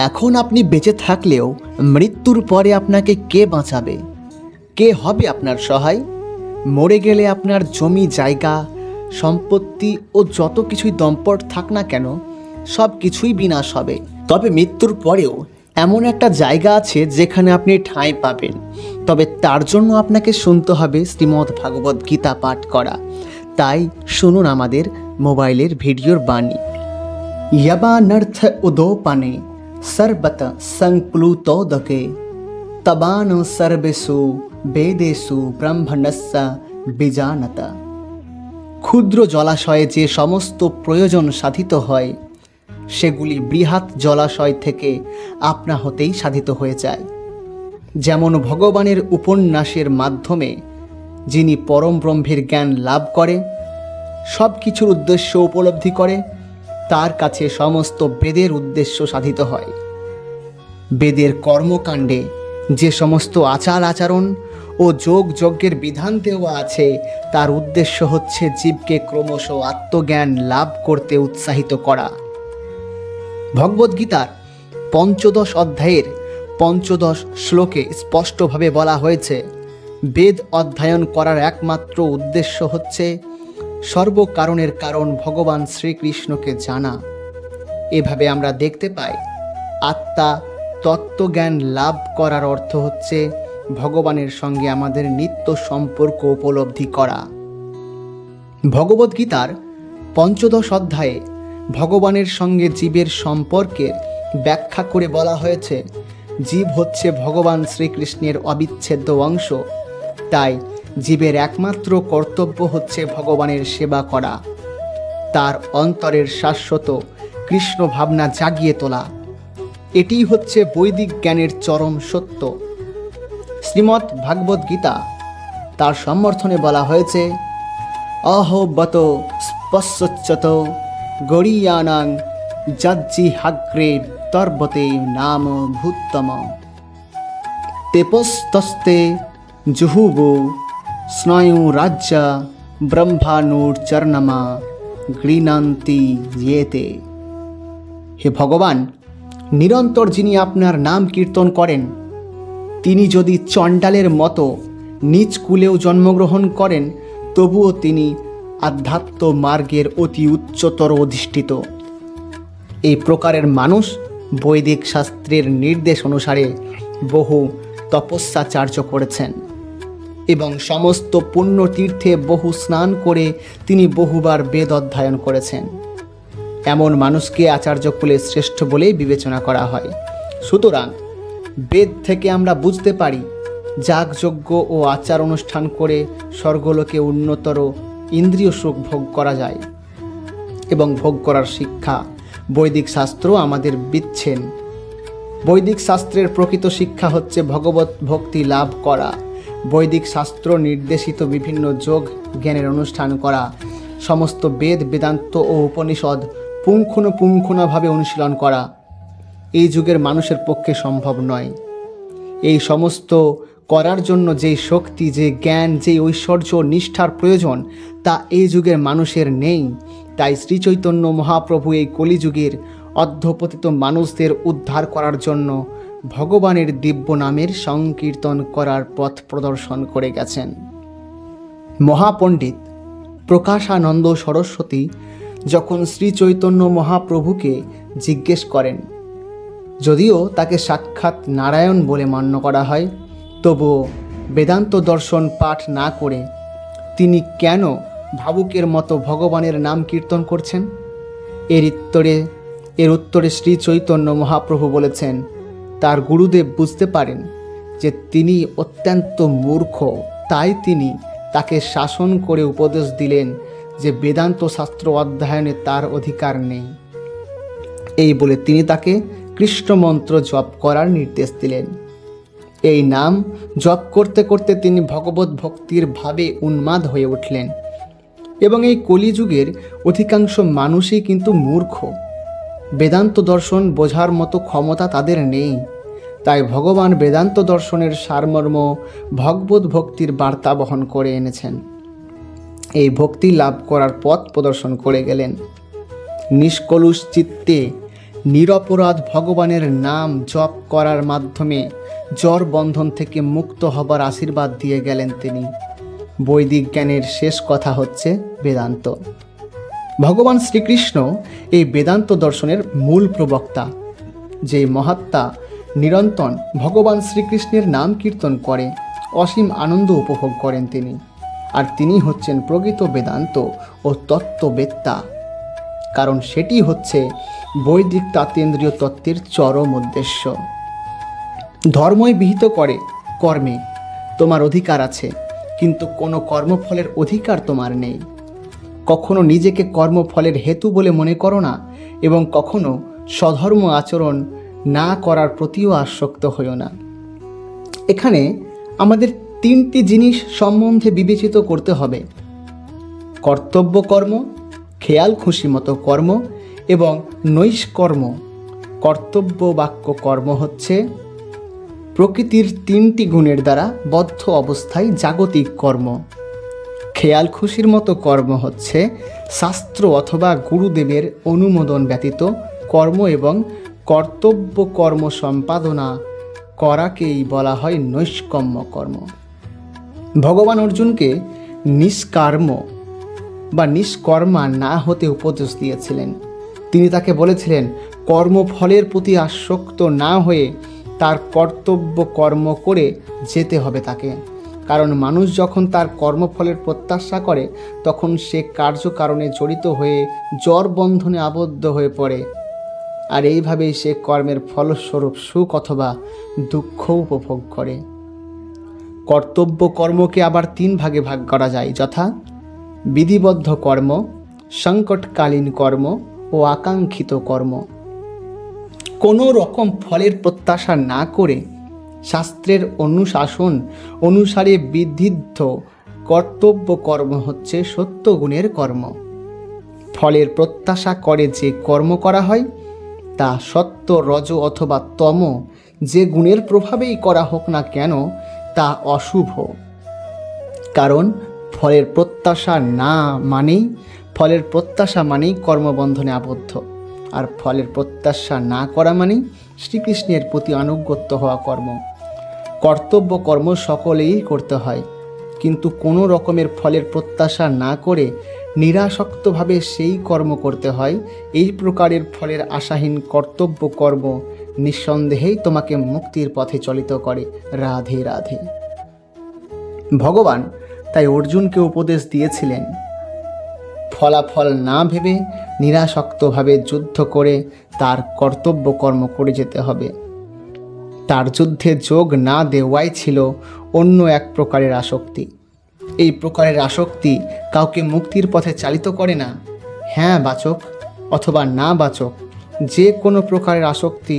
এখন আপনি বেঁচে থাকলেও মৃত্যুর পরে আপনাকে কে বাঁচাবে? কে হবে আপনার সহায়? মরে গেলে আপনার জমি জায়গা সম্পত্তি ও যত কিছুই দম্পট থাক না কেন সব কিছুই বিনাশ হবে। তবে মৃত্যুর পরেও এমন একটা জায়গা আছে যেখানে আপনি ঠাঁই পাবেন। তবে তার জন্য আপনাকে শুনতে হবে শ্রীমদ্ ভাগবত গীতা পাঠ করা। তাই শুনুন আমাদের মোবাইলের ভিডিওর বাণী। यबानर्थ उदोपने सर्वत संप्लुतोदके तबान सर्वेषु वेदेषु ब्रह्मणस्य बीजानता। ক্ষুদ্র জলাশয়ে যে সমস্ত প্রয়োজন সাধিত হয় সেগুলি বৃহৎ জলাশয় থেকে আপনা হতেই সাধিত হয়ে যায়। যেমন ভগবানের উপন্যাসের মাধ্যমে যিনি পরম ব্রহ্মের জ্ঞান লাভ করে, সব কিছুর উদ্দেশ্য উপলব্ধি করে, তার কাছে সমস্ত বেদের উদ্দেশ্য সাধিত হয়। বেদের কর্মকাণ্ডে যে সমস্ত আচার আচরণ ও যোগ যজ্ঞের বিধান দেওয়া আছে তার উদ্দেশ্য হচ্ছে জীবকে ক্রমশ আত্মজ্ঞান লাভ করতে উৎসাহিত করা। ভগবদ্গীতার 15 অধ্যায়ের 15 শ্লোকে স্পষ্টভাবে বলা হয়েছে, বেদ অধ্যয়ন করার একমাত্র উদ্দেশ্য হচ্ছে সর্বকারণের কারণ ভগবান শ্রীকৃষ্ণকে জানা। এভাবে আমরা দেখতে পাই আত্মা তত্ত্বজ্ঞান লাভ করার অর্থ হচ্ছে ভগবানের সঙ্গে আমাদের নিত্য সম্পর্ক উপলব্ধি করা। ভগবদ্গীতার 15 অধ্যায়ে ভগবানের সঙ্গে জীবের সম্পর্কের ব্যাখ্যা করে বলা হয়েছে, জীব হচ্ছে ভগবান শ্রীকৃষ্ণের অবিচ্ছেদ্য অংশ। তাই জীবের একমাত্র কর্তব্য হচ্ছে ভগবানের সেবা করা, তার অন্তরের শাশ্বত কৃষ্ণ ভাবনা জাগিয়ে তোলা। এটিই হচ্ছে বৈদিক জ্ঞানের চরম সত্য। শ্রীমদ্ ভাগবত গীতা তার সমর্থনে বলা হয়েছে, অহোবত স্পশ্বচ্যত গরীয়ানাং যজ্জিহাগ্রে তর্বতে নাম ভূত্তম তেপস্তস্তে জুহুবু স্নায়ু রাজ্য ব্রহ্মাণুর চরণমা গৃণান্তি ইয়েতে। হে ভগবান, নিরন্তর যিনি আপনার নাম কীর্তন করেন, তিনি যদি চণ্ডালের মতো নিজ কুলেও জন্মগ্রহণ করেন তবুও তিনি আধ্যাত্ম মার্গের অতি উচ্চতর অধিষ্ঠিত। এই প্রকারের মানুষ বৈদিক শাস্ত্রের নির্দেশ অনুসারে বহু তপস্যাচার্য করেছেন এবং সমস্ত পুণ্য তীর্থে বহু স্নান করে তিনি বহুবার বেদ অধ্যয়ন করেছেন। এমন মানুষকে আচার্য কুলে শ্রেষ্ঠ বলেই বিবেচনা করা হয়। সুতরাং বেদ থেকে আমরা বুঝতে পারি যাগযজ্ঞ ও আচার অনুষ্ঠান করে স্বর্গলোকে উন্নতর ইন্দ্রিয় সুখ ভোগ করা যায় এবং ভোগ করার শিক্ষা বৈদিক শাস্ত্র আমাদের দিচ্ছেন। বৈদিক শাস্ত্রের প্রকৃত শিক্ষা হচ্ছে ভগবত ভক্তি লাভ করা, বৈদিক শাস্ত্র নির্দেশিত বিভিন্ন যোগ জ্ঞানের অনুষ্ঠান করা, সমস্ত বেদ বেদান্ত ও উপনিষদ পুঙ্খানুপুঙ্খভাবে অনুশীলন করা। এই যুগের মানুষের পক্ষে সম্ভব নয়। এই সমস্ত করার জন্য যেই শক্তি, যে জ্ঞান, যে ঐশ্বর্য নিষ্ঠার প্রয়োজন তা এই যুগের মানুষের নেই। তাই শ্রীচৈতন্য মহাপ্রভু এই কলিযুগের অধঃপতিত মানুষদের উদ্ধার করার জন্য ভগবানের দিব্য নামের সংকীর্তন করার পথ প্রদর্শন করে গেছেন। মহাপণ্ডিত প্রকাশানন্দ সরস্বতী যখন শ্রীচৈতন্য মহাপ্রভুকে জিজ্ঞেস করেন, যদিও তাকে সাক্ষাৎ নারায়ণ বলে মান্য করা হয়, তবুও বেদান্ত দর্শন পাঠ না করে তিনি কেন ভাবুকের মতো ভগবানের নাম কীর্তন করছেন? এর উত্তরে শ্রী চৈতন্য মহাপ্রভু বলেছেন, তার গুরুদেব বুঝতে পারেন যে তিনি অত্যন্ত মূর্খ, তাই তিনি তাকে শাসন করে উপদেশ দিলেন যে বেদান্ত শাস্ত্র অধ্যয়নে তার অধিকার নেই। এই বলে তিনি তাকে কৃষ্ণ মন্ত্র জপ করার নির্দেশ দিলেন। এই নাম জপ করতে করতে তিনি ভগবত ভক্তির ভাবে উন্মাদ হয়ে উঠলেন এবং এই কলিযুগের অধিকাংশ মানুষই কিন্তু মূর্খ। বেদান্ত দর্শন বোঝার মতো ক্ষমতা তাদের নেই। তাই ভগবান বেদান্ত দর্শনের সারমর্ম ভগবত ভক্তির বার্তা বহন করে এনেছেন। এই ভক্তি লাভ করার পথ প্রদর্শন করে গেলেন। নিষ্কলুষ চিত্তে নিরপরাধ ভগবানের নাম জপ করার মাধ্যমে জড় বন্ধন থেকে মুক্ত হবার আশীর্বাদ দিয়ে গেলেন তিনি। বৈদিক জ্ঞানের শেষ কথা হচ্ছে বেদান্ত। ভগবান শ্রীকৃষ্ণ এই বেদান্ত দর্শনের মূল প্রবক্তা। যে মহাত্মা নিরন্তর ভগবান শ্রীকৃষ্ণের নাম কীর্তন করে অসীম আনন্দ উপভোগ করেন তিনি। আর তিনি হচ্ছেন প্রকৃত বেদান্ত ও তত্ত্ববেত্তা, কারণ সেটি হচ্ছে বৈদিক তাতেন্দ্রীয় তত্ত্বের চরম উদ্দেশ্য। ধর্মই বিহিত করে কর্মে, তোমার অধিকার আছে, কিন্তু কোনো কর্মফলের অধিকার তোমার নেই। কখনো নিজেকে কর্মফলের হেতু বলে মনে করো না, এবং কখনো স্বধর্ম আচরণ না করার প্রতিও আসক্ত হইও না। এখানে আমাদের তিনটি জিনিস সম্বন্ধে বিবেচিত করতে হবে: কর্তব্য কর্ম, খেয়াল খুশি মতো কর্ম এবং নৈষ্কর্ম। কর্তব্য বাক্য কর্ম হচ্ছে প্রকৃতির তিনটি গুণের দ্বারা বদ্ধ অবস্থায় জাগতিক কর্ম। খেয়াল খুশির মতো কর্ম হচ্ছে শাস্ত্র অথবা গুরুদেবের অনুমোদন ব্যতীত কর্ম, এবং কর্তব্য কর্ম সম্পাদনা করাকেই বলা হয় নৈষ্কর্ম্য কর্ম। ভগবান অর্জুনকে নিষ্কর্ম বা নিষ্কর্মা না হতে উপদেশ দিয়েছিলেন। তিনি তাকে বলেছিলেন কর্মফলের প্রতি আসক্ত না হয়ে তার কর্তব্য কর্ম করে যেতে হবে তাকে। কারণ মানুষ যখন তার কর্মফলের প্রত্যাশা করে তখন সে কার্যকারণে জড়িত হয়ে জড় বন্ধনে আবদ্ধ হয়ে পড়ে, আর এইভাবেই সে কর্মের ফলস্বরূপ সুখ অথবা দুঃখ উপভোগ করে। কর্তব্য কর্মকে আবার তিন ভাগে ভাগ করা যায়, যথা বিধিবদ্ধ কর্ম, সংকটকালীন কর্ম ও আকাঙ্ক্ষিত কর্ম। কোনো রকম ফলের প্রত্যাশা না করে শাস্ত্রের অনুশাসন অনুসারে বিধিদ্ধ কর্তব্য কর্ম হচ্ছে সত্যগুণের কর্ম। ফলের প্রত্যাশা করে যে কর্ম করা হয় তা সত্য, রজ অথবা তম যে গুণের প্রভাবেই করা হোক না কেন তা অশুভ। কারণ ফলের প্রত্যাশা মানেই কর্মবন্ধনে আবদ্ধ, আর ফলের প্রত্যাশা না করা মানেই শ্রীকৃষ্ণের প্রতি আনুগত্য হওয়া কর্ম। কর্তব্য কর্ম সকলেই করতে হয়, কিন্তু কোনো রকমের ফলের প্রত্যাশা না করে নিরাসক্তভাবে সেই কর্ম করতে হয়। এই প্রকারের ফলের আশাহীন কর্তব্য কর্ম নিঃসন্দেহেই তোমাকে মুক্তির পথে চালিত করে। রাধে রাধে। ভগবান তাই অর্জুনকে উপদেশ দিয়েছিলেন ফলাফল না ভেবে নিরাসক্তভাবে যুদ্ধ করে তার কর্তব্য কর্ম করে যেতে হবে। তার যুদ্ধে যোগ না দেওয়াই ছিল অন্য এক প্রকারের আসক্তি। এই প্রকারের আসক্তি কাউকে মুক্তির পথে চালিত করে না। হ্যাঁ বাচক অথবা না বাচক, যে কোনো প্রকারের আসক্তি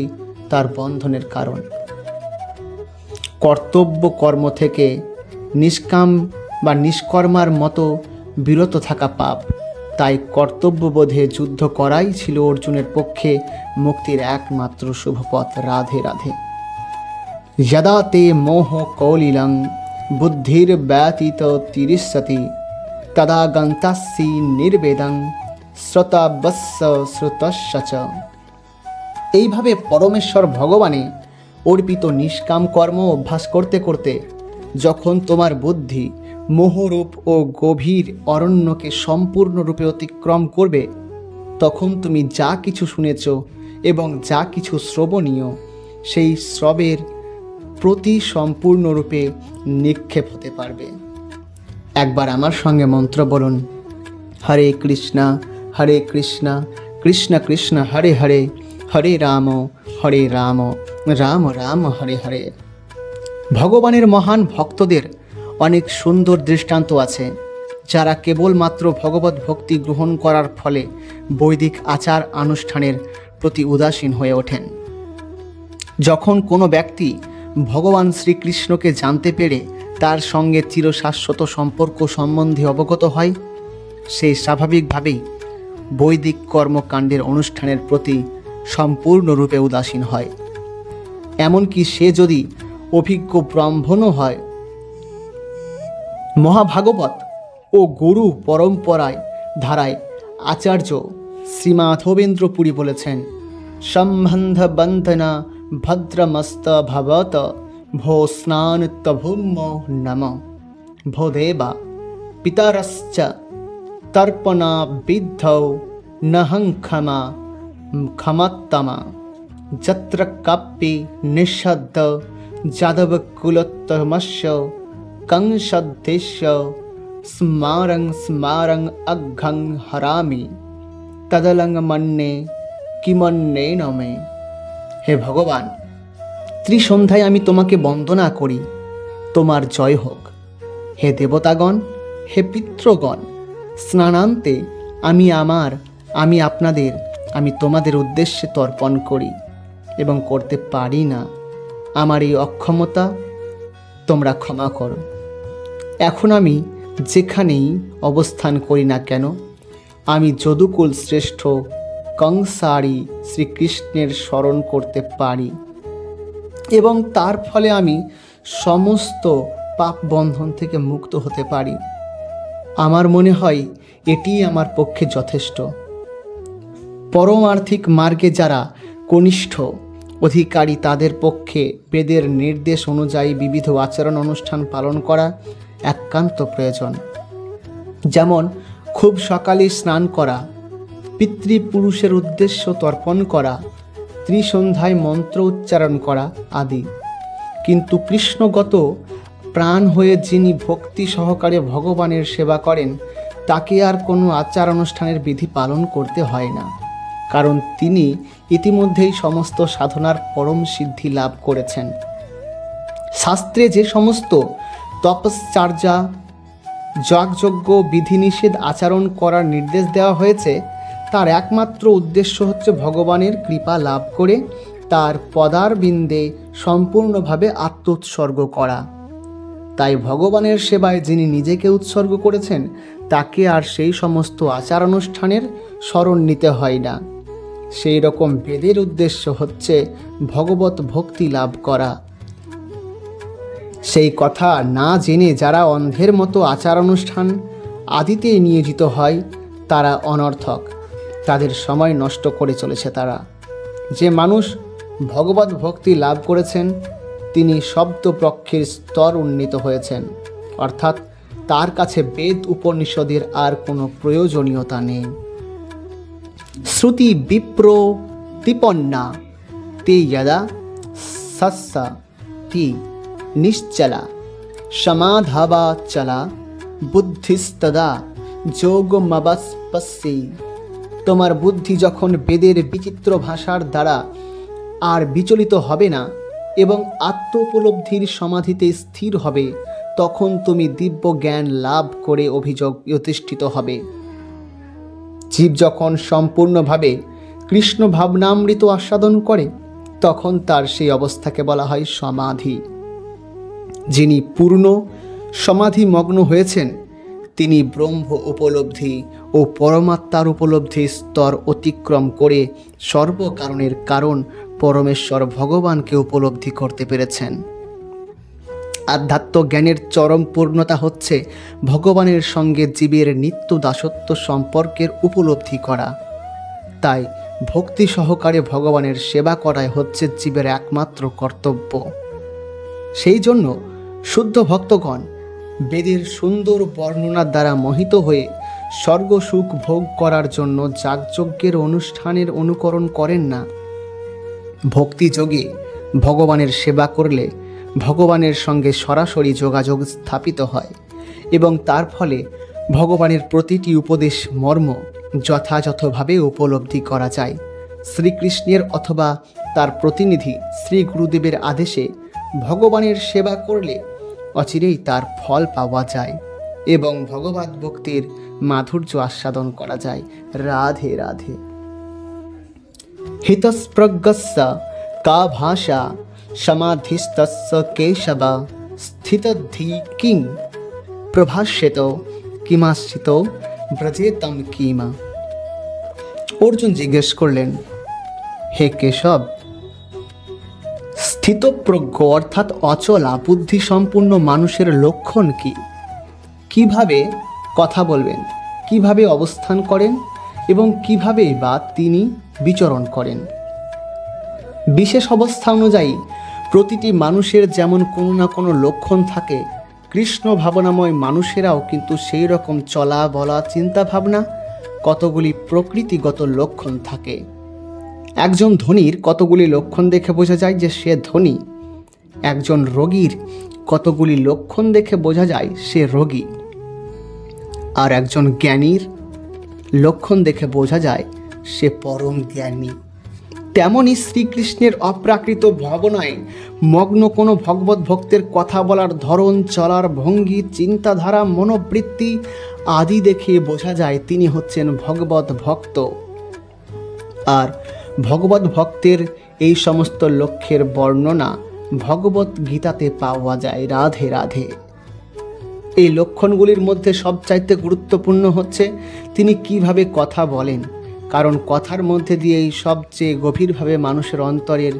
তার বন্ধনের কারণ। কর্তব্য কর্ম থেকে নিষ্কাম বা নিষ্কর্মার মতো বিরত থাকা পাপ। তাই কর্তব্যবোধে যুদ্ধ করাই ছিল অর্জুনের পক্ষে মুক্তির একমাত্র শুভ পথ। রাধে রাধে। যদা তে মোহ কৌলিলং বুদ্ধির ব্যতীত তিরিষ্যতি তদা গন্তাসি নির্বেদং শ্রোতাবস্য শ্রুতস্য চ। এইভাবে পরমেশ্বর ভগবানে অর্পিত নিষ্কাম কর্ম অভ্যাস করতে করতে যখন তোমার বুদ্ধি মোহরূপ ও গভীর অরণ্যকে সম্পূর্ণরূপে অতিক্রম করবে, তখন তুমি যা কিছু শুনেছ এবং যা কিছু শ্রবণীয় সেই শ্রবের প্রতি সম্পূর্ণরূপে নিক্ষেপ হতে পারবে। একবার আমার সঙ্গে মন্ত্র বলুন, হরে কৃষ্ণা কৃষ্ণ কৃষ্ণ হরে হরে, হরে রাম রাম রাম হরে হরে। ভগবানের মহান ভক্তদের অনেক সুন্দর দৃষ্টান্ত আছে, যারা কেবলমাত্র ভগবত ভক্তি গ্রহণ করার ফলে বৈদিক আচার আনুষ্ঠানের প্রতি উদাসীন হয়ে ওঠেন। যখন কোনো ব্যক্তি ভগবান শ্রীকৃষ্ণকে জানতে পেরে তার সঙ্গে চিরশাশ্বত সম্পর্ক সম্বন্ধে অবগত হয়, সে স্বাভাবিকভাবেই বৈদিক কর্মকাণ্ডের অনুষ্ঠানের প্রতি সম্পূর্ণরূপে উদাসীন হয়। এমনকি সে যদি অভিজ্ঞ ব্রাহ্মণও হয়। মহাভাগবত ও গুরু পরম্পরায় ধারায় আচার্য শ্রী মাধবেন্দ্র পুরী বলেছেন, সম্বন্ধবন্ধনা ভদ্রমস্ত ভবত ভো স্নান তভুম নম ভো দেবা পিতরশ্চ তর্পণা বিদ্ধৌ নহং ক্ষমা ক্ষমত্তমা যত্র কাপ্যি নিঃশব্দ যাদব কুলোত্তমস্য কংসদ্দেশ্য স্মারং স্মারং অঘ্ঘং হরামি তদলং মন্যে কিমন্যে নমে। হে ভগবান, ত্রিসন্ধ্যায় আমি তোমাকে বন্দনা করি, তোমার জয় হোক। হে দেবতাগণ, হে পিতৃগণ, স্নানান্তে আমি তোমাদের উদ্দেশ্যে তর্পণ করি এবং করতে পারি না। আমার এই অক্ষমতা তোমরা ক্ষমা করো। এখন আমি যেখানেই অবস্থান করি না কেন, আমি যদুকুল শ্রেষ্ঠ কংসারী শ্রীকৃষ্ণের স্মরণ করতে পারি এবং তার ফলে আমি সমস্ত পাপ বন্ধন থেকে মুক্ত হতে পারি। আমার মনে হয় এটি আমার পক্ষে যথেষ্ট। পরমার্থিক মার্গে যারা কনিষ্ঠ অধিকারী, তাদের পক্ষে বেদের নির্দেশ অনুযায়ী বিবিধ আচরণ অনুষ্ঠান পালন করা একান্ত প্রয়োজন। যেমন খুব সকালে স্নান করা, পিতৃপুরুষের উদ্দেশ্য তর্পণ করা, ত্রিসন্ধ্যায় মন্ত্র উচ্চারণ করা আদি। কিন্তু কৃষ্ণগত প্রাণ হয়ে যিনি ভক্তি সহকারে ভগবানের সেবা করেন, তাকে আর কোনো আচার অনুষ্ঠানের বিধি পালন করতে হয় না, কারণ তিনি ইতিমধ্যেই সমস্ত সাধনার পরম সিদ্ধি লাভ করেছেন। শাস্ত্রে যে সমস্ত তপশ্চর্যা, যাগযজ্ঞ, বিধিনিষেধ আচরণ করার নির্দেশ দেওয়া হয়েছে, তার একমাত্র উদ্দেশ্য হচ্ছে ভগবানের কৃপা লাভ করে তার পদারবিন্দে সম্পূর্ণভাবে আত্মোৎসর্গ করা। তাই ভগবানের সেবায় যিনি নিজেকে উৎসর্গ করেছেন, তাকে আর সেই সমস্ত আচার অনুষ্ঠানের স্মরণ নিতে হয় না। সেই রকম বেদের উদ্দেশ্য হচ্ছে ভগবত ভক্তি লাভ করা। সেই কথা না জেনে যারা অন্ধের মতো আচার অনুষ্ঠান আদিতে নিয়োজিত হয়, তারা অনর্থক, তাদের সময় নষ্ট করে চলেছে তারা। যে মানুষ ভগবত ভক্তি লাভ করেছেন, তিনি শব্দপক্ষের স্তর উন্নীত হয়েছেন, অর্থাৎ তার কাছে বেদ উপনিষদের আর কোনো প্রয়োজনীয়তা নেই। শ্রুতি বিপ্র তিপন্না তে যদা সস্যা তি নিশ্চলা সমাধাবা চলা বুদ্ধিস্তদা যোগমবস্পস্যি। তোমার বুদ্ধি যখন বেদের বিচিত্র ভাষার দ্বারা আর বিচলিত হবে না এবং আত্মোপলব্ধির সমাধিতে স্থির হবে, তখন তুমি দিব্য জ্ঞান লাভ করে অধিষ্ঠিত হবে। জীব যখন সম্পূর্ণভাবে কৃষ্ণ ভাবনামৃত আস্বাদন করে, তখন তার সেই অবস্থাকে বলা হয় সমাধি। যিনি পূর্ণ সমাধিমগ্ন হয়েছেন, তিনি ব্রহ্ম উপলব্ধি ও পরমাত্মার উপলব্ধির স্তর অতিক্রম করে সর্বকারণের কারণ পরমেশ্বর ভগবানকে উপলব্ধি করতে পেরেছেন। আধ্যাত্ম জ্ঞানের চরম পূর্ণতা হচ্ছে ভগবানের সঙ্গে জীবের নিত্য দাসত্ব সম্পর্কের উপলব্ধি করা। তাই ভক্তি সহকারে ভগবানের সেবা করাই হচ্ছে জীবের একমাত্র কর্তব্য। সেই জন্য শুদ্ধ ভক্তগণ বেদের সুন্দর বর্ণনার দ্বারা মোহিত হয়ে স্বর্গসুখ ভোগ করার জন্য যাগযজ্ঞের অনুষ্ঠানের অনুকরণ করেন না। ভক্তিযোগে ভগবানের সেবা করলে ভগবানের সঙ্গে সরাসরি যোগাযোগ স্থাপিত হয় এবং তার ফলে ভগবানের প্রতিটি উপদেশ মর্ম যথাযথভাবে উপলব্ধি করা যায়। শ্রীকৃষ্ণের অথবা তার প্রতিনিধি শ্রী গুরুদেবের আদেশে ভগবানের সেবা করলে অচিরেই তার ফল পাওয়া যায় এবং ভগবত ভক্তির মাধুর্য আস্বাদন করা যায়। রাধে রাধে। হিতস্প্রজ্ঞস্য কা ভাষা সমাধিস্তস্য কেশব স্থিতধি কিং প্রভাষ্যেত কিমাশ্রিত ব্রজেতম কিমা। অর্জুন জিজ্ঞেস করলেন, হে কেশব, স্থিতপ্রজ্ঞ অর্থাৎ অচলা বুদ্ধি সম্পূর্ণ মানুষের লক্ষণ কি? কিভাবে কথা বলবেন, কিভাবে অবস্থান করেন এবং কিভাবে বা তিনি বিচরণ করেন? বিশেষ অবস্থা অনুযায়ী প্রতিটি মানুষের যেমন কোনো না কোনো লক্ষণ থাকে, কৃষ্ণ ভাবনাময় মানুষেরাও কিন্তু সেই রকম চলা বলা চিন্তা ভাবনা কতগুলি প্রকৃতিগত লক্ষণ থাকে। একজন ধনীর কতগুলি লক্ষণ দেখে বোঝা যায় যে সে ধনী, একজন রোগীর কতগুলি লক্ষণ দেখে বোঝা যায় সে রোগী, আর একজন জ্ঞানীর লক্ষণ দেখে বোঝা যায় সে পরম জ্ঞানী। তেমনই শ্রীকৃষ্ণের অপ্রাকৃত ভাবনায় মগ্ন কোনো ভগবত ভক্তের কথা বলার ধরন, চলার ভঙ্গি, চিন্তাধারা, মনোবৃত্তি আদি দেখে বোঝা যায় তিনি হচ্ছেন ভগবত ভক্ত। আর ভগবত ভক্তের এই সমস্ত লক্ষ্যের বর্ণনা ভগবত গীতাতে পাওয়া যায়। রাধে রাধে। এই লক্ষণগুলির মধ্যে সবচাইতে গুরুত্বপূর্ণ হচ্ছে তিনি কিভাবে কথা বলেন, কারণ কথার মধ্যে দিয়েই সবচেয়ে গভীরভাবে মানুষের অন্তরের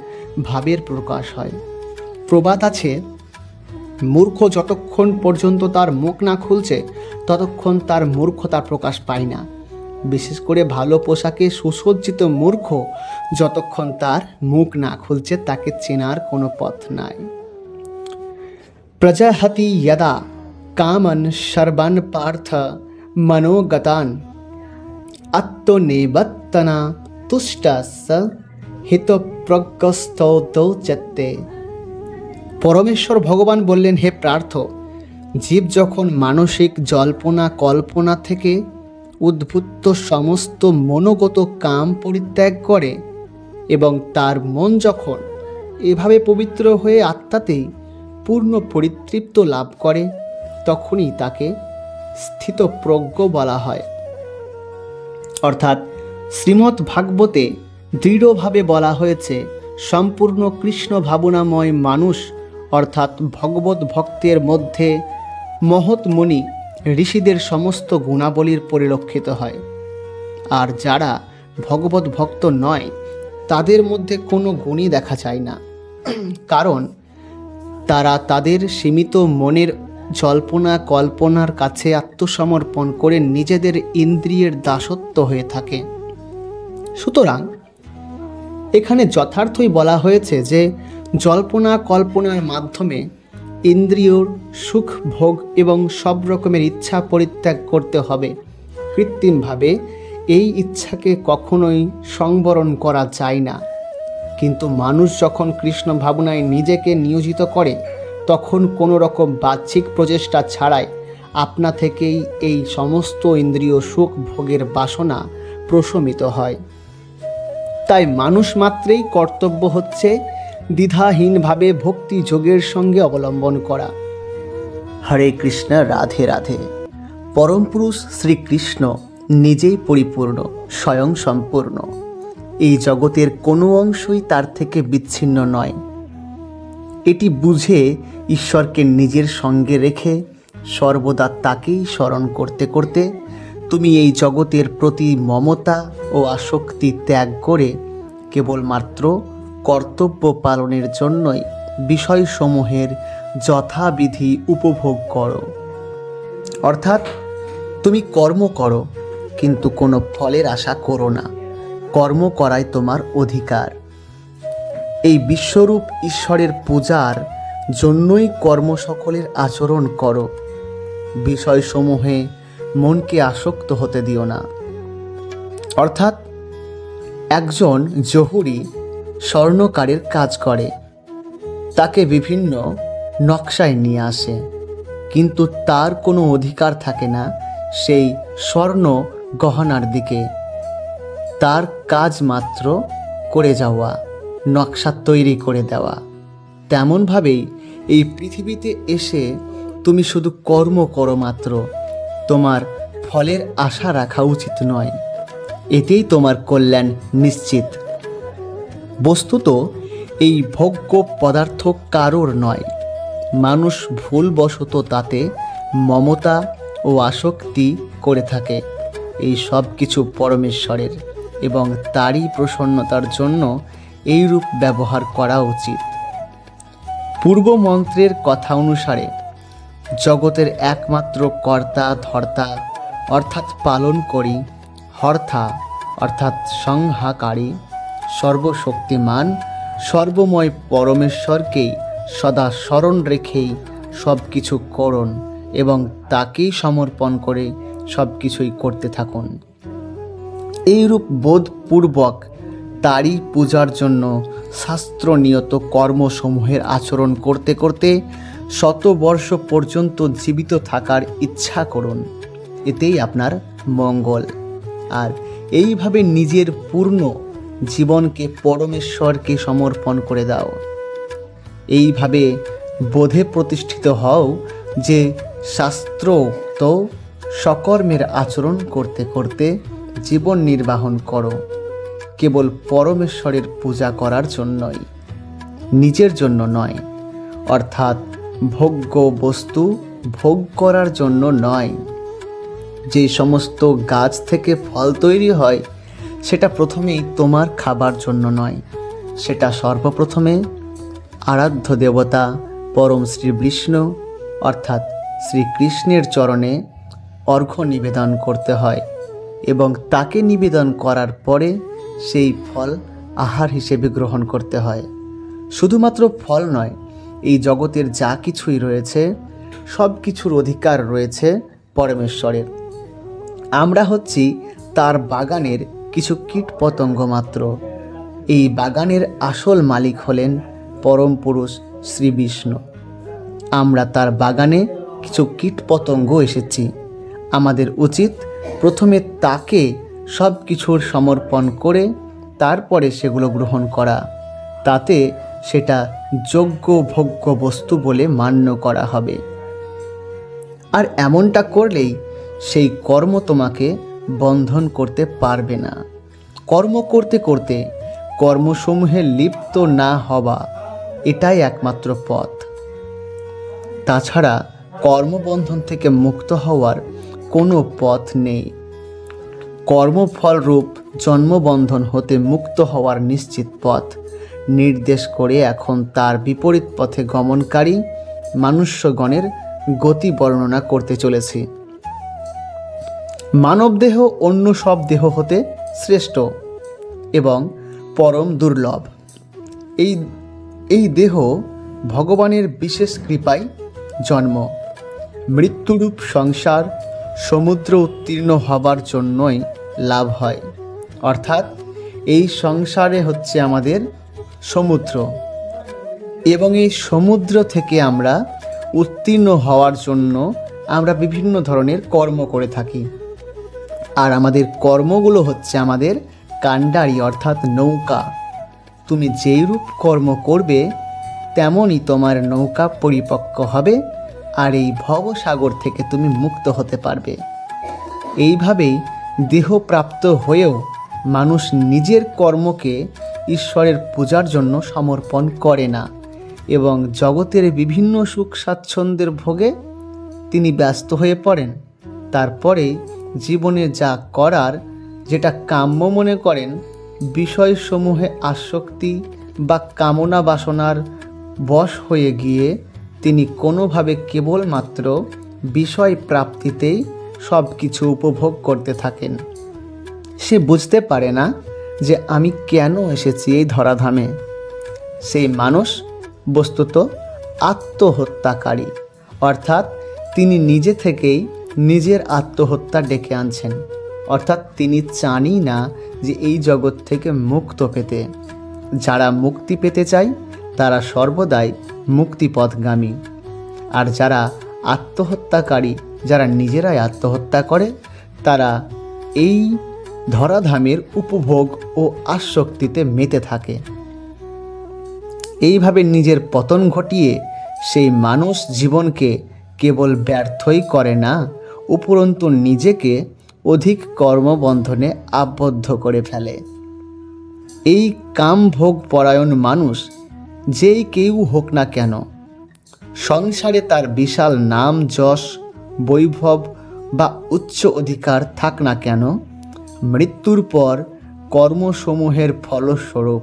ভাবের প্রকাশ হয়। প্রবাদ আছে, মূর্খ যতক্ষণ পর্যন্ত তার মুখ না খুলছে ততক্ষণ তার মূর্খতা প্রকাশ পায় না। বিশেষ করে ভালো পোশাকে সুসজ্জিত মূর্খ যতক্ষণ তার মুখ না খুলছে তাকে চেনার কোনো পথ নাই। প্রজাহতি যদা কামন সর্বান পার্থ মনোগতান আত্মনিবর্তনা তুষ্টস হিতপ্রজ্ঞস্তৌচত্যে। পরমেশ্বর ভগবান বললেন, হে পার্থ, জীব যখন মানসিক জল্পনা কল্পনা থেকে উদ্ভূত সমস্ত মনোগত কাম পরিত্যাগ করে এবং তার মন যখন এভাবে পবিত্র হয়ে আত্মাতেই পূর্ণ পরিতৃপ্ত লাভ করে, তখনই তাকে স্থিতপ্রজ্ঞ বলা হয়। অর্থাৎ শ্রীমদ্ ভাগবতে দৃঢ়ভাবে বলা হয়েছে, সম্পূর্ণ কৃষ্ণ ভাবনাময় মানুষ অর্থাৎ ভগবত ভক্তের মধ্যে মহৎ মুনি ঋষিদের সমস্ত গুণাবলীর পরিলক্ষিত হয়। আর যারা ভগবত ভক্ত নয় তাদের মধ্যে কোনো গুণই দেখা যায় না, কারণ তারা তাদের সীমিত মনের জল্পনা কল্পনার কাছে আত্মসমর্পণ করে নিজেদের ইন্দ্রিয়ের দাসত্ব হয়ে থাকে। সুতরাং এখানে যথার্থই বলা হয়েছে যে জল্পনা কল্পনার মাধ্যমে ইন্দ্রিয়র সুখ ভোগ এবং সব রকমের ইচ্ছা পরিত্যাগ করতে হবে। কৃত্রিমভাবে এই ইচ্ছাকে কখনোই সংবরণ করা যায় না। কিন্তু মানুষ যখন কৃষ্ণ ভাবনায় নিজেকে নিয়োজিত করে তখন কোনো রকম বাহ্যিক প্রচেষ্টা ছাড়াই আপনা থেকেই এই সমস্ত ইন্দ্রিয় সুখ ভোগের বাসনা প্রশমিত হয়। তাই মানুষ মাত্রেই কর্তব্য হচ্ছে দ্বিধাহীনভাবে ভক্তি যোগের সঙ্গে অবলম্বন করা। হরে কৃষ্ণ, রাধে রাধে। পরম পুরুষ শ্রীকৃষ্ণ নিজেই পরিপূর্ণ, স্বয়ং সম্পূর্ণ। এই জগতের কোনো অংশই তার থেকে বিচ্ছিন্ন নয়। এটি বুঝে ঈশ্বরকে নিজের সঙ্গে রেখে সর্বদা তাকেই স্মরণ করতে করতে তুমি এই জগতের প্রতি মমতা ও আসক্তি ত্যাগ করে কেবলমাত্র কর্তব্য পালনের জন্যই বিষয়সমূহের যথাবিধি উপভোগ করো। অর্থাৎ তুমি কর্ম করো, কিন্তু কোনো ফলের আশা করো না। কর্ম করাই তোমার অধিকার। এই বিশ্বরূপ ঈশ্বরের পূজার জন্যই কর্ম সকলের আচরণ করো। বিষয়সমূহে মনকে আসক্ত হতে দিও না। অর্থাৎ একজন জহুরি স্বর্ণকারের কাজ করে, তাকে বিভিন্ন নকশায় নিয়ে আসে, কিন্তু তার কোনো অধিকার থাকে না সেই স্বর্ণ গহনার দিকে। তার কাজ মাত্র করে যাওয়া, নকশা তৈরি করে দেওয়া। তেমনভাবেই এই পৃথিবীতে এসে তুমি শুধু কর্ম করো মাত্র, তোমার ফলের আশা রাখা উচিত নয়। এতেই তোমার কল্যাণ নিশ্চিত। বস্তুত এই ভোগ্য পদার্থ কারোর নয়, মানুষ ভুলবশত তাতে মমতা ও আসক্তি করে থাকে। এই সব কিছু পরমেশ্বরের এবং তারই প্রসন্নতার জন্য এইরূপ ব্যবহার করা উচিত। পূর্ব মন্ত্রের কথা অনুসারে জগতের একমাত্র কর্তা ধর্তা অর্থাৎ পালন করি, হর্তা অর্থাৎ সংহাকারী, সর্বশক্তিমান, সর্বময় পরমেশ্বরকেই সদা স্মরণ রেখেই সব কিছু করুন এবং তাকেই সমর্পণ করে সব কিছুই করতে থাকুন। এইরূপ বোধপূর্বক তারই পূজার জন্য শাস্ত্রনিয়ত কর্মসমূহের আচরণ করতে করতে শতবর্ষ পর্যন্ত জীবিত থাকার ইচ্ছা করুন। এতেই আপনার মঙ্গল। আর এইভাবে নিজের পূর্ণ জীবনকে পরমেশ্বরকে সমর্পণ করে দাও। এইভাবে বোধে প্রতিষ্ঠিত হও যে শাস্ত্রোক্ত সকর্মের আচরণ করতে করতে জীবন নির্বাহন করো, কেবল পরমেশ্বরের পূজা করার জন্যই, নিজের জন্য নয়। অর্থাৎ ভোগ্য বস্তু ভোগ করার জন্য নয়। যে সমস্ত গাছ থেকে ফল তৈরি হয় সেটা প্রথমেই তোমার খাবার জন্য নয়, সেটা সর্বপ্রথমে আরাধ্য দেবতা পরম শ্রী বিষ্ণু অর্থাৎ শ্রীকৃষ্ণের চরণে অর্ঘ্য নিবেদন করতে হয় এবং তাকে নিবেদন করার পরে সেই ফল আহার হিসেবে গ্রহণ করতে হয়। শুধুমাত্র ফল নয়, এই জগতের যা কিছুই রয়েছে সব কিছুর অধিকার রয়েছে পরমেশ্বরের। আমরা হচ্ছি তার বাগানের কিছু কীট পতঙ্গ মাত্র। এই বাগানের আসল মালিক হলেন পরম পুরুষ শ্রী বিষ্ণু। আমরা তার বাগানে কিছু কীট পতঙ্গ এসেছি। আমাদের উচিত প্রথমে তাকে সব কিছুর সমর্পণ করে তারপরে সেগুলো গ্রহণ করা। তাতে সেটা যোগ্য ভোগ্য বস্তু বলে মান্য করা হবে। আর এমনটা করলেই সেই কর্ম তোমাকে বন্ধন করতে পারবে না। কর্ম করতে করতে কর্মসমূহে লিপ্ত না হওয়া, এটাই একমাত্র পথ। তাছাড়া কর্মবন্ধন থেকে মুক্ত হওয়ার কোনো পথ নেই। কর্মফল রূপ জন্মবন্ধন হতে মুক্ত হওয়ার নিশ্চিত পথ নির্দেশ করে এখন তার বিপরীত পথে গমনকারী মানুষ্যগণের গতি বর্ণনা করতে চলেছি। মানব দেহ অন্য সব দেহ হতে শ্রেষ্ঠ এবং পরম দুর্লভ। এই দেহ ভগবানের বিশেষ কৃপায় জন্ম। মৃত্যুরূপ সংসার সমুদ্র উত্তীর্ণ হবার জন্যই লাভ হয়। অর্থাৎ এই সংসারে হচ্ছে আমাদের সমুদ্র এবং এই সমুদ্র থেকে আমরা উত্তীর্ণ হওয়ার জন্য আমরা বিভিন্ন ধরনের কর্ম করে থাকি। আর আমাদের কর্মগুলো হচ্ছে আমাদের কাণ্ডারি অর্থাৎ নৌকা। তুমি যেই রূপ কর্ম করবে তেমনই তোমার নৌকা পরিপক্ক হবে আর এই ভবসাগর থেকে তুমি মুক্ত হতে পারবে। এইভাবেই দেহপ্রাপ্ত হয়েও মানুষ নিজের কর্মকে ঈশ্বরের পূজার জন্য সমর্পণ করে না এবং জগতের বিভিন্ন সুখ স্বাচ্ছন্দ্যের ভোগে তিনি ব্যস্ত হয়ে পড়েন। তারপরে জীবনে যা করার, যেটা কাম্য মনে করেন, বিষয়সমূহে আসক্তি বা কামনা বাসনার বশ হয়ে গিয়ে তিনি কোনোভাবে কেবলমাত্র বিষয় প্রাপ্তিতেই সব কিছু উপভোগ করতে থাকেন। সে বুঝতে পারে না যে আমি কেন এসেছি এই ধরাধামে। সেই মানুষ বস্তুত আত্মহত্যাকারী, অর্থাৎ তিনি নিজে থেকেই নিজের আত্মহত্যা ডেকে আনছেন। অর্থাৎ তিনি চানই না যে এই জগৎ থেকে মুক্ত পেতে। যারা মুক্তি পেতে চায় তারা সর্বদাই মুক্তিপথগামী, আর যারা আত্মহত্যাকারী, যারা নিজেরাই আত্মহত্যা করে, তারা এই ধরাধামের উপভোগ ও আসক্তিতে মেতে থাকে। এইভাবে নিজের পতন ঘটিয়ে সেই মানুষ জীবনকে কেবল ব্যর্থই করে না, উপরন্তু নিজেকে অধিক কর্মবন্ধনে আবদ্ধ করে ফেলে। এই কামভোগ পরায়ণ মানুষ যেই কেউ হোক না কেন, সংসারে তার বিশাল নাম যশ বৈভব বা উচ্চ অধিকার থাক না কেন, মৃত্যুর পর কর্মসমূহের ফলস্বরূপ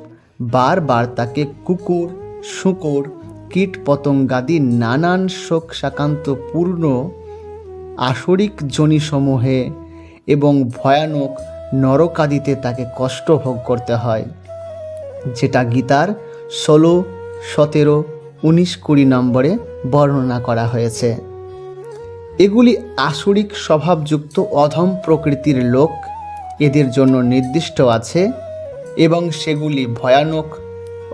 বারবার তাকে কুকুর শূকর কীট পতঙ্গাদি নানান শোক শাকান্ত পূর্ণ আসরিক যোনিসমূহে এবং ভয়ানক নরকাদিতে তাকে কষ্ট ভোগ করতে হয়, যেটা গীতার 16, 17, 19, 20 নম্বরে বর্ণনা করা হয়েছে। এগুলি আসরিক স্বভাবযুক্ত অধম প্রকৃতির লোক, এদের জন্য নির্দিষ্ট আছে এবং সেগুলি ভয়ানক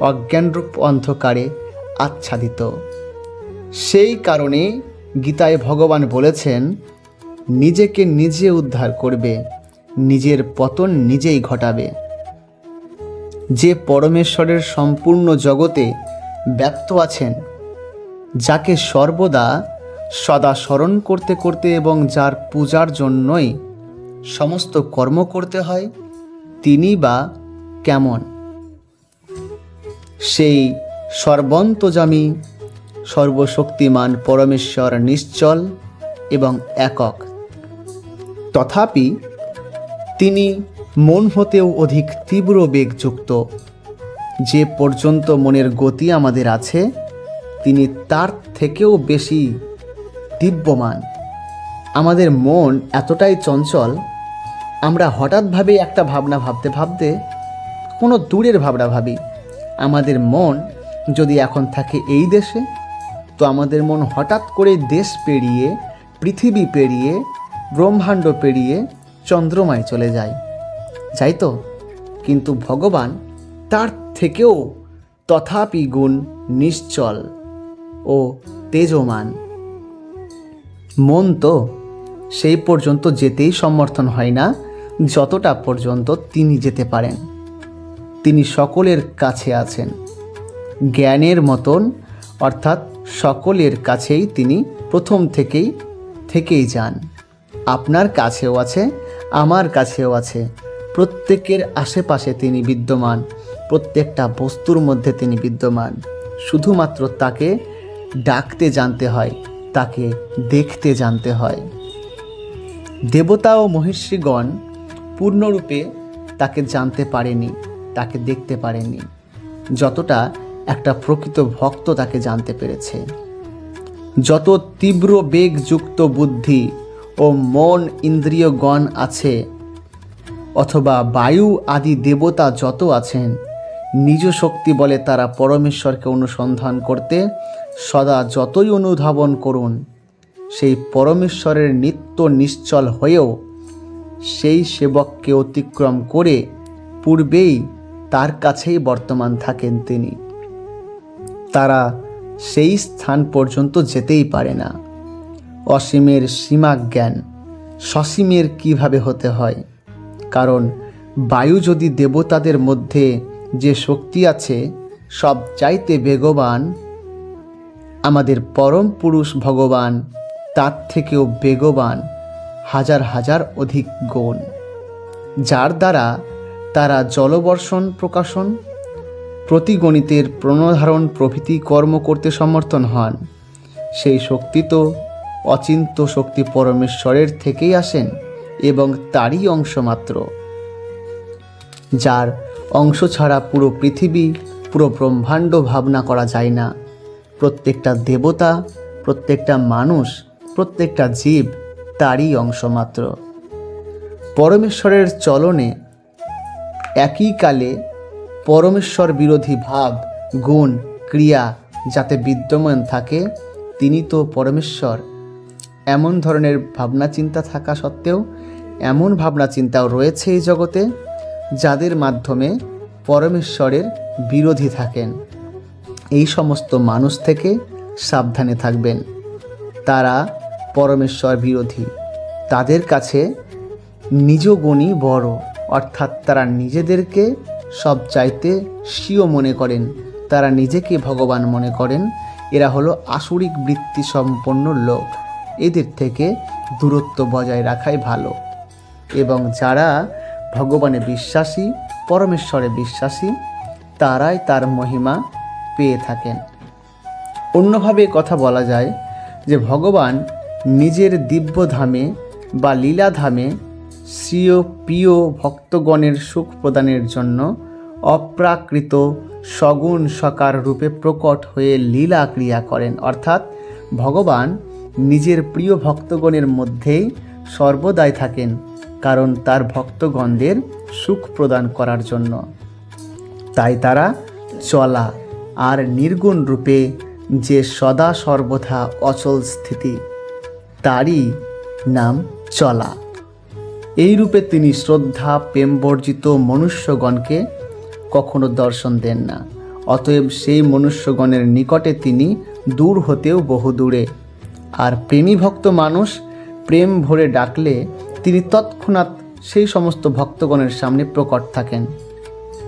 অজ্ঞানরূপ অন্ধকারে আচ্ছাদিত। সেই কারণে গীতায় ভগবান বলেছেন, নিজেকে নিজে উদ্ধার করবে, নিজের পতন নিজেই ঘটাবে। যে পরমেশ্বরের সম্পূর্ণ জগতে ব্যপ্ত আছেন, যাকে সর্বদা সদা স্মরণ করতে করতে এবং যার পূজার জন্যই সমস্ত কর্ম করতে হয়, তিনি বা কেমন? সেই সর্বন্তর্যামী সর্বশক্তিমান পরমেশ্বর নিশ্চল এবং একক। তথাপি তিনি মন হতেও অধিক তীব্র বেগযুক্ত। যে পর্যন্ত মনের গতি আমাদের আছে, তিনি তার থেকেও বেশি দিব্যমান। আমাদের মন এতটাই চঞ্চল, আমরা হঠাৎভাবে একটা ভাবনা ভাবতে ভাবতে কোনো দূরের ভাবনা ভাবি। আমাদের মন যদি এখন থাকে এই দেশে, তো আমাদের মন হঠাৎ করে দেশ পেরিয়ে, পৃথিবী পেরিয়ে, ব্রহ্মাণ্ড পেরিয়ে চন্দ্রমায় চলে যায়, যাই তো। কিন্তু ভগবান তার থেকেও তথাপি গুণ নিশ্চল ও তেজমান। মন তো সেই পর্যন্ত যেতেই সমর্থন হয় না যতটা পর্যন্ত তিনি যেতে পারেন। তিনি সকলের কাছে আছেন, জ্ঞানের মতন, অর্থাৎ সকলের কাছেই তিনি প্রথম থেকেই যান। আপনার কাছেও আছে, আমার কাছেও আছে। প্রত্যেকের আশেপাশে তিনি বিদ্যমান, প্রত্যেকটা বস্তুর মধ্যে তিনি বিদ্যমান। শুধুমাত্র তাকে ডাকতে জানতে হয়, তাকে দেখতে জানতে হয়। দেবতা ও মহর্ষিগণ পূর্ণরূপে তাকে জানতে পারেনি, তাকে দেখতে পারেনি, যতটা একটা প্রকৃত ভক্ত তাকে জানতে পেরেছে। যত তীব্র বেগযুক্ত বুদ্ধি ও মন ইন্দ্রিয়গণ আছে, অথবা বায়ু আদি দেবতা যত আছেন, নিজ শক্তি বলে তারা পরমেশ্বরকে অনুসন্ধান করতে সদা যতই অনুধাবন করুন, সেই পরমেশ্বরের নিত্য নিশ্চল হয়েও সেই সেবককে অতিক্রম করে পূর্বেই তার কাছেই বর্তমান থাকেন তিনি। তারা সেই স্থান পর্যন্ত যেতেই পারে না। অসীমের সীমাজ্ঞান সসীমের কিভাবে হতে হয়? কারণ বায়ু যদি দেবতাদের মধ্যে যে শক্তি আছে সব চাইতে বেগবান, আমাদের পরম পুরুষ ভগবান তার থেকেও বেগবান হাজার হাজার অধিক গুণ, যার দ্বারা তারা জলবর্ষণ, প্রকাশন, প্রতিগণিতের প্রণধারণ প্রভৃতি কর্ম করতে সমর্থন হন। সেই শক্তি তো অচিন্ত শক্তি পরমেশ্বরের থেকেই আসেন এবং তারই অংশ মাত্র, যার অংশ ছাড়া পুরো পৃথিবী, পুরো ব্রহ্মাণ্ড ভাবনা করা যায় না। প্রত্যেকটা দেবতা, প্রত্যেকটা মানুষ, প্রত্যেকটা জীব তারই অংশ মাত্র। পরমেশ্বরের চলনে একই কালে পরমেশ্বর বিরোধী ভাব, গুণ, ক্রিয়া যাতে বিদ্যমান থাকে, তিনি তো পরমেশ্বর। এমন ধরনের ভাবনা চিন্তা থাকা সত্ত্বেও এমন ভাবনা চিন্তাও রয়েছে এই জগতে, যাদের মাধ্যমে পরমেশ্বরের বিরোধী থাকেন। এই সমস্ত মানুষ থেকে সাবধানে থাকবেন। তারা পরমেশ্বর বিরোধী। তাদের কাছে নিজ গুণই বড়, অর্থাৎ তারা নিজেদেরকে সব চাইতে স্বীয় মনে করেন, তারা নিজেকে ভগবান মনে করেন। এরা হলো আসুরিক বৃত্তি সম্পন্ন লোক। এদের থেকে দূরত্ব বজায় রাখাই ভালো। এবং যারা ভগবানে বিশ্বাসী, পরমেশ্বরে বিশ্বাসী, তারাই তার মহিমা পেয়ে থাকেন। অন্যভাবে কথা বলা যায় যে ভগবান নিজের দিব্যধামে বা লীলাধামে স্বীয় প্রিয় ভক্তগণের সুখ প্রদানের জন্য অপ্রাকৃত সগুণ সকার রূপে প্রকট হয়ে লীলা ক্রিয়া করেন। অর্থাৎ ভগবান নিজের প্রিয় ভক্তগণের মধ্যেই সর্বদাই থাকেন, কারণ তার ভক্তগণদের সুখ প্রদান করার জন্য। তাই তারা চলা আর নির্গুণ রূপে যে সদা সর্বদা অচল স্থিতি, তারই নাম চলা। এই রূপে তিনি শ্রদ্ধা প্রেমবর্জিত মনুষ্যগণকে কখনো দর্শন দেন না। অতএব সেই মনুষ্যগণের নিকটে তিনি দূর হতেও বহু দূরে। আর প্রেমী ভক্ত মানুষ প্রেম ভরে ডাকলে তিনি তৎক্ষণাৎ সেই সমস্ত ভক্তগণের সামনে প্রকট থাকেন।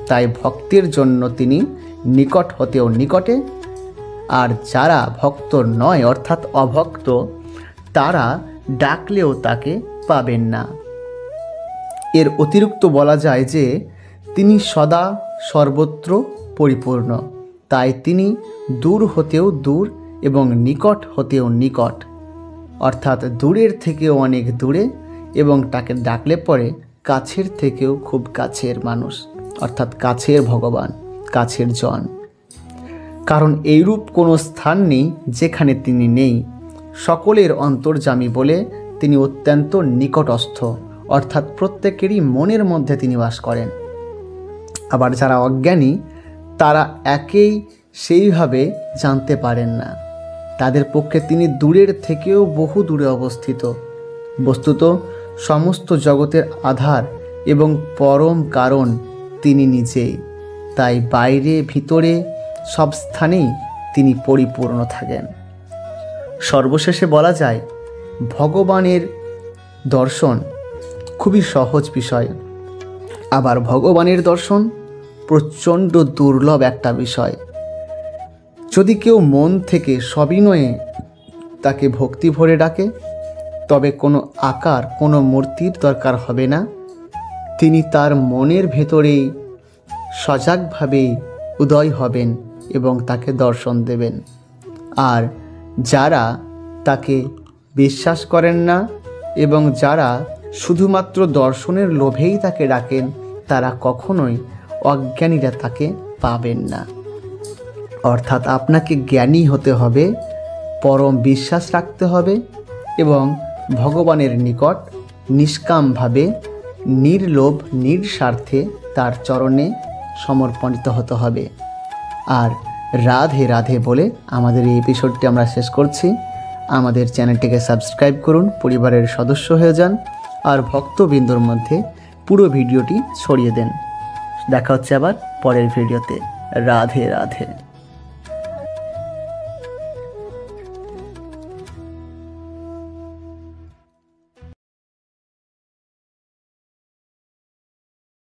তাই ভক্তের জন্য তিনি নিকট হতেও নিকটে, আর যারা ভক্ত নয় অর্থাৎ অভক্ত, তারা ডাকলেও তাকে পাবেন না। এর অতিরিক্ত বলা যায় যে তিনি সদা সর্বত্র পরিপূর্ণ, তাই তিনি দূর হতেও দূর এবং নিকট হতেও নিকট, অর্থাৎ দূরের থেকেও অনেক দূরে এবং তাকে ডাকলে পরে কাছের থেকেও খুব কাছের মানুষ, অর্থাৎ কাছের ভগবান, কাছের জন। কারণ এইরূপ কোনো স্থান নেই যেখানে তিনি নেই। সকলের অন্তর্যামী বলে তিনি অত্যন্ত নিকটস্থ, অর্থাৎ প্রত্যেকেরই মনের মধ্যে তিনি বাস করেন। আবার যারা অজ্ঞানী তারা একেই সেইভাবে জানতে পারেন না, তাদের পক্ষে তিনি দূরের থেকেও বহু দূরে অবস্থিত। বস্তুত সমস্ত জগতের আধার এবং পরম কারণ তিনি নিজেই, তাই বাইরে ভিতরে সব স্থানেই তিনি পরিপূর্ণ থাকেন। সর্বশেষে বলা যায় ভগবানের দর্শন খুবই সহজ বিষয়, আবার ভগবানের দর্শন প্রচণ্ড দুর্লভ একটা বিষয়। যদি কেউ মন থেকে সবিনয়ে তাকে ভক্তি ভরে ডাকে, তবে কোনো আকার, কোনো মূর্তির দরকার হবে না। তিনি তার মনের ভেতরেই সজাগভাবে উদয় হবেন এবং তাকে দর্শন দেবেন। আর যারা তাকে বিশ্বাস করেন না এবং যারা শুধুমাত্র দর্শনের লোভেই তাকে ডাকেন, তারা কখনোই অজ্ঞানীরা তাকে পাবেন না। অর্থাৎ আপনাকে জ্ঞানী হতে হবে, পরম বিশ্বাস রাখতে হবে এবং ভগবানের নিকট নিষ্কামভাবে নির্লোভ নির্স্বার্থে তার চরণে সমর্পণিত হতে হবে। আর রাধে রাধে বলে আমাদের এই এপিসোডটি আমরা শেষ করছি। আমাদের চ্যানেলটিকে সাবস্ক্রাইব করুন, পরিবারের সদস্য হয়ে যান আর ভক্তবৃন্দর মধ্যে পুরো ভিডিওটি ছড়িয়ে দেন। দেখা হচ্ছে আবার পরের ভিডিওতে। রাধে রাধে।